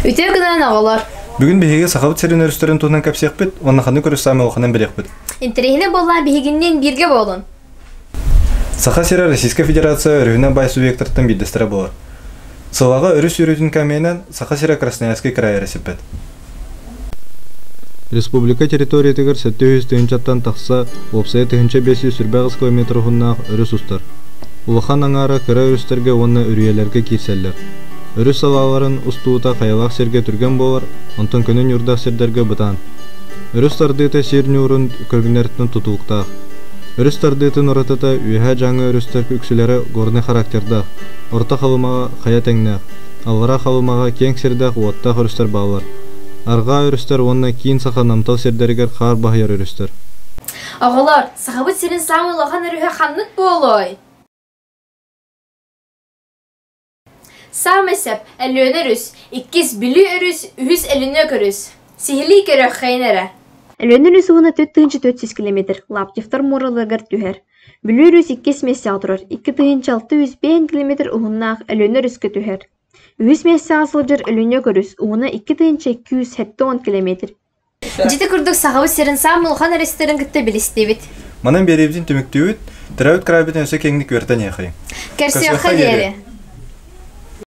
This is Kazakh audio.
Үтө гынан оголор. Бүгін биһиге сахабыт серин өрүстөрүн туунан кепсиякпит, оннаханы көрүс саамы окунан белекпит. Интерехине боллан бихигиннен бирге болун. Саха сера Российская Федерация өрүнөн бай субъекттардан биддестире болор. Сылага өрүс үрүтүн каменен Саха сера Красноярский край ресепет. Республика территориятыгар 700 тыгынчаттан тахса, опсая тыгынча 500 сүрбагыз километр хуннаах өрүс устар. Улахан аңара кыра өрүстерге онна үрүелерге кирселлер. Өрүс салаларын устуута каялак серге түрген болар, онтон көнөн юрдак сердерге бытан. Өрүс тардыта серни урун көргүнөртүн тутулуктаах. Өрүс тардытын оратата үйһә жаңы өрүстер үксүләре горны характерда, орта халымага кая теңнәк, алгара халымага кең сердәк уатта өрүстер балар. Арга өрүстер онна кийин саха намтал сердергер хар бахяр өрүстер. Оголор, сахабыт серин самый лохан өрүһө ханнык болой. Самесеп, әллөне өрүс, 2 билүү өрүс, 3 элине көрүс. Сихили көрө хайнара. Әллөне өрүс уна 400 км, лаптифтар муралыгар түһәр. Билүү өрүс 2 месяц турар, 2,605 км уһуннаах әллөне өрүскө түһәр. 3 месяц асылжыр элине көрүс, уна 2,210 км. Жите курдук сахабыт серин самый лохан өрүстерин кытта билистебит. Манан беребдин түмүктүүт, тирәүт крайбытын өсө кеңдик вертен яхай. Керсиоха дери.